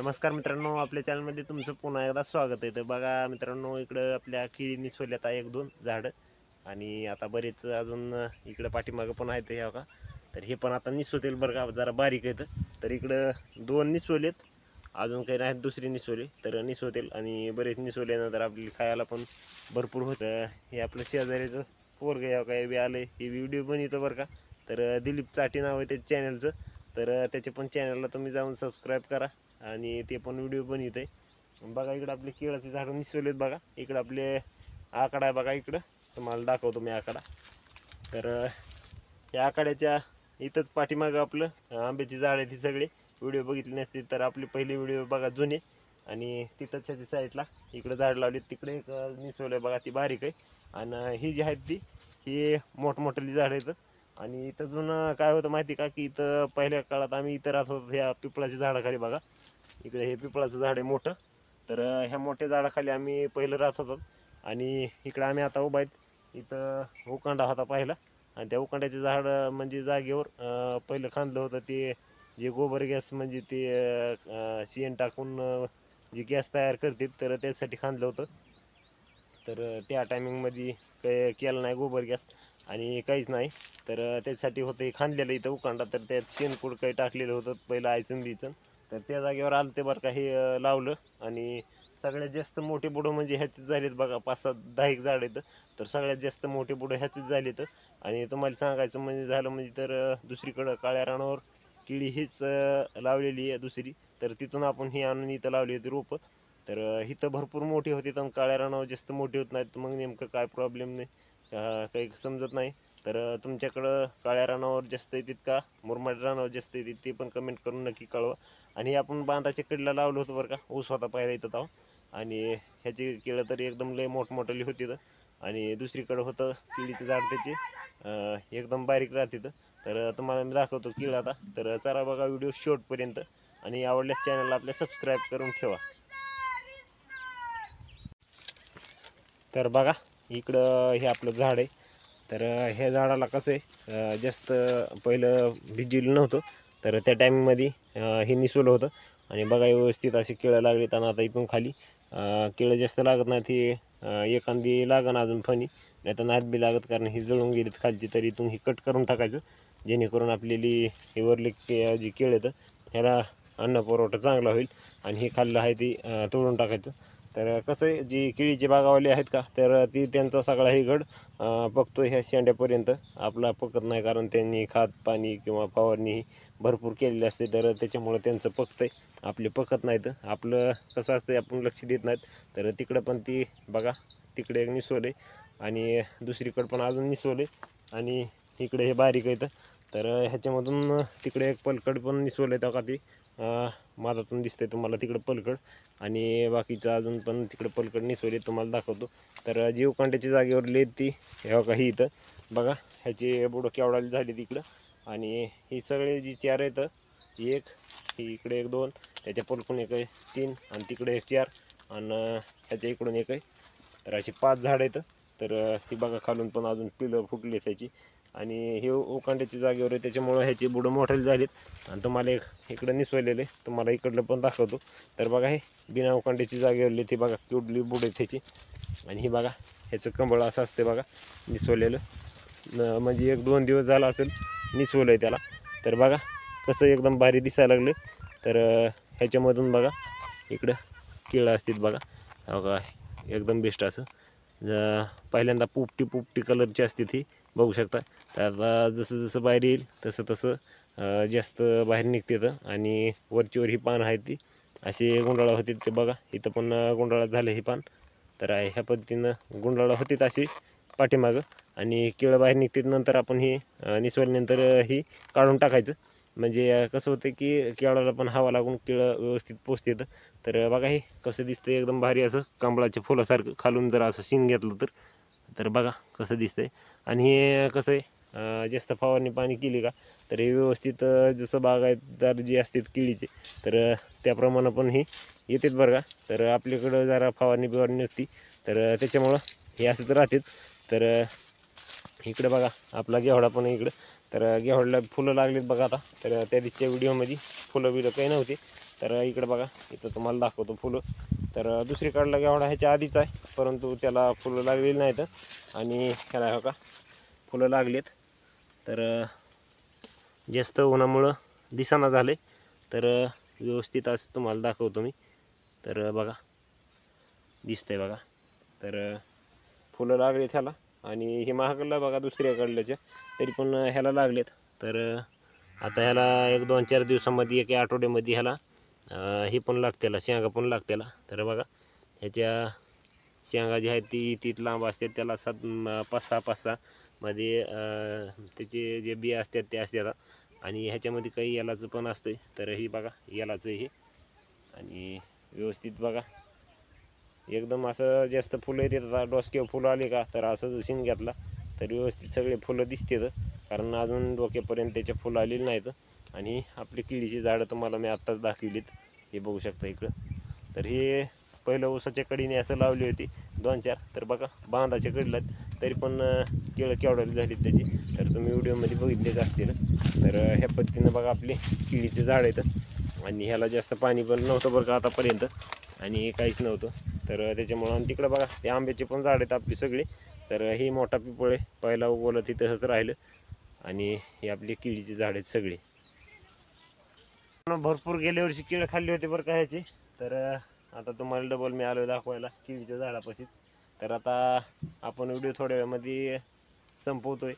नमस्कार मित्रांनो, आपल्या चॅनलमध्ये तुमचं पुन्हा एकदा स्वागत आहे. तर बघा मित्रांनो, इकडं आपल्या केळी निसवल्यात एक दोन झाडं आणि आता बरेच अजून इकडं पाठीमागं पण आहेत हे बघा. तर हे पण आता निसवतील बरं का, जरा बारीक आहेत. तर इकडं दोन निसवलेत, अजून काही नाहीत, दुसरी निसवली तर निसवतील आणि बरेच निसवल्यानंतर आपली खायला पण भरपूर होतं. हे आपलं शेजारीचं पोरगं या काय बी आलं, हे व्हिडिओ बनवतं बरं का. तर दिलीप चाटी नाव आहे त्याच्या चॅनलचं. तर त्याच्या पण चॅनलला तुम्ही जाऊन सबस्क्राईब करा आणि ते पण व्हिडिओ बनवत आहे. बघा इकडं आपले केळाचे झाडं निसवलेत बघा. इकडं आपले आकडा आहे बघा, इकडं तुम्हाला दाखवतो मी आकडा. तर या आकड्याच्या इथंच पाठीमागं आपलं आंब्याची झाड आहे ती सगळी. व्हिडिओ बघितले नसतील तर आपले पहिले व्हिडिओ बघा जुने. आणि तिथंच ह्याच्या साईडला इकडं झाड लावली, तिकडे एक निसवलं बघा, ती बारीक आहे. आणि ही जी आहेत ती ही मोठमोठाली झाडं आहेत. आणि इथं जुनं काय होतं माहिती का, की इथं पहिल्या काळात आम्ही इथं राहत होतो ह्या पिपळाच्या झाडाखाली बघा. इकडे हे पिपळाचं झाड आहे मोठं. तर ह्या मोठ्या झाडाखाली आम्ही पहिलं राहत होतो. आणि इकडे आम्ही आता उभा आहेत. इथं उकांडा होता पहिला आणि त्या उकांड्याचे झाड म्हणजे जागेवर पहिलं खांदलं होतं ते जे गोबर गॅस म्हणजे ते शेण टाकून जे गॅस तयार करतात तर त्यासाठी खांदलं होतं. तर त्या टायमिंगमध्ये काही केलं नाही गोबर गॅस आणि काहीच नाही. तर त्याच्यासाठी होतं खांदलेलं इथं उकांडा. तर त्यात शेणकूड काही टाकलेलं होतं पहिलं आयचन बिचन. तर त्या जागेवर आलं ते बरं का हे लावलं. आणि सगळ्यात जास्त मोठे बुडं म्हणजे ह्याचेच झालेत बघा, 5-7-10 एक झाड आहेत. तर सगळ्यात जास्त मोठे बुडं ह्याचेच झालेत. आणि तुम्हाला सांगायचं म्हणजे झालं म्हणजे तर दुसरीकडं काळ्या रानावर केळी हीच लावलेली आहे दुसरी. तर तिथून आपण ही आणून इथं लावली होती रोपं. तर इथं भरपूर मोठी होती तर काळ्या रानावर जास्त मोठी होत नाहीत. मग नेमकं काय प्रॉब्लेम नाही, काही समजत नाही. तर तुमच्याकडं काळ्या रानावर जास्त येतात का मुरमाड रानावर जास्त येतात ते पण कमेंट करून नक्की कळवा. आणि आपण बांधाच्या कडेला लावलं होतं बरं का, ऊस होता पाहिला इथं ताव. आणि ह्याची केळं तरी एकदम लय मोठमोठाली होती. आणि दुसरीकडं होतं केळीचं झाड त्याचे एकदम बारीक राहते. तर तुम्हाला मी दाखवतो केळं आता. तर चला बघा व्हिडिओ शेवटपर्यंत आणि आवडल्यास चॅनलला आपल्या सबस्क्राईब करून ठेवा. तर बघा इकडं हे आपलं झाड आहे. तर ह्या झाडाला कसं आहे जास्त पहिलं भिजलेलं नव्हतं. तर त्या टायमिंगमध्ये हे निसवलं होतं. आणि बघा व्यवस्थित असे केळं लागलेत. आणि आता इथून खाली केळं जास्त लागत नाही, ती एखादी लागण अजून फणी, नाही तर नात बी लागत, कारण ही जळून गेलीत खालची. तर इथून ही कट करून टाकायचं जेणेकरून आपल्याली हे वरले जी केळं येतं ह्याला अन्न पुरवठा चांगला होईल. आणि हे खाल्लं आहे ती तोडून टाकायचं. तर कसं आहे जी केळीचे बागावाले आहेत का, तर ती त्यांचा सगळा हे गड बघतो ह्या शेंड्यापर्यंत आपला पकत नाही, कारण त्यांनी खात पाणी किंवा फवारणी भरपूर केलेली असते. तर त्याच्यामुळं त्यांचं पकतंय, आपले पकत नाहीत. आपलं कसं असतं आपण लक्ष देत नाहीत. तर तिकडं पण ती बघा, तिकडे एक निसवले आणि दुसरीकडं पण अजून निसवले. आणि इकडे हे बारीक आहेत. तर ह्याच्यामधून तिकडे एक पलकड पण निसवलं आहे का, ती माझातून दिसतंय तुम्हाला तिकडं पलकड. आणि बाकीचं अजून पण तिकडे पलकड निसवले तुम्हाला दाखवतो. तर जीव कांट्याची जागेवर ती हे काही इथं बघा, ह्याची बुडं केवढाली झाली तिकडं. आणि ही सगळे जी चार आहेत, एक ही इकडे एक दोन, त्याच्या पलकून एक आहे तीन, आणि तिकडे एक चार, आणि ह्याच्या इकडून एक आहे. तर अशी 5 झाड आहेत. तर ही बघा खालून पण अजून पिलं फुटली त्याची. आणि हे उकांड्याची जागेवर आहे त्याच्यामुळं ह्याची बुडं मोठाली झालीत. आणि तुम्हाला एक इकडं निसवलेले तुम्हाला इकडलं पण दाखवतो. तर बघा हे बिना उकांड्याची जागेवरली ती बघा केवढली बुड आहे त्याची. आणि ही बघा ह्याचं कंबळ असं असते बघा निसवलेलं, म्हणजे 1-2 दिवस झाला असेल निसवलं आहे त्याला. तर बघा कसं एकदम भारी दिसायला लागले. तर ह्याच्यामधून बघा इकडं केळं असतात बघा, बघा एकदम बेस्ट असं. पहिल्यांदा पोपटी कलरची असते ती बघू शकता. तर आता जसं जसं बाहेर येईल तसं तसं जास्त बाहेर निघते. आणि वरचीवर ही पान आहेत ती अशी गुंडाळा होती ते बघा, इथं पण गुंडाळा झालं हे पान. तर ह्या पद्धतीनं गुंडाळा होती अशी पाठीमागं. आणि केळं बाहेर निघते नंतर आपण ही निसवल्यानंतर ही काढून टाकायचं. म्हणजे कसं होतं की केळाला पण हवा लागून केळं व्यवस्थित पोचते. तर बघा हे कसं दिसतं एकदम भारी असं कमळाच्या फुलासारखं खालून जर असं शिंग घेतलं तर बघा कसं दिसतंय. आणि हे कसं आहे जास्त फवारणी पाणी केली का तर हे व्यवस्थित जसं बागायतदार जी असतात केळीचे तर त्याप्रमाणे पण ही येतात बरं का. तर आपल्याकडं जरा फवारणी बिवारणी नसती तर त्याच्यामुळं हे असंच राहतात. तर इकडं बघा आपला घेवडा पण इकडं. तर घेवड्याला फुलं लागलीत बघा आता. तर त्या दिवशीच्या व्हिडिओमध्ये फुलं बिलं काही नव्हती. तर इकडे बघा, इथं तुम्हाला दाखवतो फुलं. तर दुसरीकडला घेवडा ह्याच्या आधीच आहे, परंतु त्याला फुलं लागलेली नाहीत आणि ह्याला हो का फुलं लागलेत. तर जास्त उन्हामुळं दिसेना झाले. तर व्यवस्थित असं तुम्हाला दाखवतो मी. तर बघा, दिसतंय बघा. तर फुलं लागलेत ह्याला आणि हे महागला बघा दुसऱ्याकडल्याच्या, तरी पण ह्याला लागलेत. तर आता ह्याला 1-2-4 दिवसामध्ये, 1 आठवड्यामध्ये ह्याला हे पण लागतेला, शेंगा पण लागतेला. तर बघा, ह्याच्या शेंगा जी आहेत ती लांब असतात, त्याला 5-6 मध्ये त्याचे जे बिया असतात ते असतात. आणि ह्याच्यामध्ये काही यालाचं पण असतं. तर ही बघा, यालाचं हे आणि व्यवस्थित बघा, एकदम असं जास्त फुलं येतात. आता डोसक्यावर फुलं आली का, तर असं शिंग घेतला तर व्यवस्थित सगळे फुलं दिसतात, कारण अजून डोक्यापर्यंत त्याचे फुलं आलेली नाहीत. आणि आपली केळीची झाडं तुम्हाला मी आत्ताच दाखवलीत, हे बघू शकता इकडं. तर हे पहिलं ऊसाच्या कडीने असं लावली होती 2-4, तर बघा बांधाच्या कडीला तरी पण केळं केवढं झाली त्याची, तर तुम्ही व्हिडिओमध्ये बघितलेच असतील. तर ह्या पद्धतीनं बघा आपली केळीचे झाड आहेत आणि ह्याला जास्त पाणी पण नव्हतं बरं का आतापर्यंत, आणि काहीच नव्हतं. तर त्याच्यामुळं, आणि तिकडं बघा ते आंब्याचे पण झाड आहेत आपली सगळी. तर ही मोठा पिपळ आहे, पहिला उगवलं तिथं तसंच राहिलं. आणि ही आपली केळीची झाड आहेत सगळी. भरपूर गेल्या वर्षी केळं खाल्ली होती बरं का ह्याची. तर आता तुम्हाला डबल मी आलो दाखवायला केळीच्या झाडापाशीच. तर आता आपण व्हिडिओ थोड्या वेळामध्ये संपवतोय.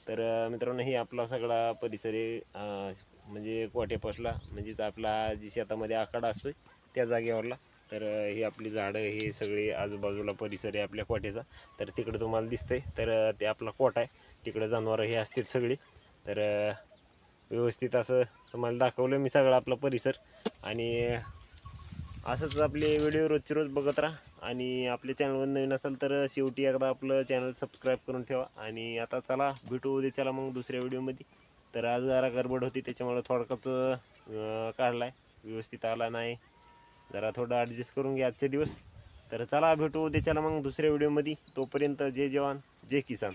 तर मित्रांनो, ही आपला सगळा परिसर आहे, म्हणजे कोठ्यापासला, म्हणजेच आपला जी शेतामध्ये आखाडा असतो त्या जागेवरला. तर ही आपली झाडं, हे सगळे आजूबाजूला परिसर आहे आपल्या कोठ्याचा. तर तिकडं तुम्हाला दिसतंय, तर ते आपला कोठा आहे. तिकडं जनावरं हे असतात सगळी. तर व्यवस्थित असं तुम्हाला दाखवलं मी सगळा आपला परिसर. आणि असंच आपले व्हिडिओ रोजचे रोज बघत राहा. आणि आपल्या चॅनलवर नवीन असाल तर शेवटी एकदा आपलं चॅनल सबस्क्राईब करून ठेवा. आणि आता चला भेटू उद्या त्याला मग दुसऱ्या व्हिडिओमध्ये. तर आज जरा गडबड होती, त्याच्यामुळे थोडक्यात काढला आहे, व्यवस्थित आला नाही. जरा थोडं ॲडजस्ट करून घ्या आजचे दिवस. तर चला भेटू उद्या त्याला मग दुसऱ्या व्हिडिओमध्ये. तोपर्यंत जय जवान जय किसान.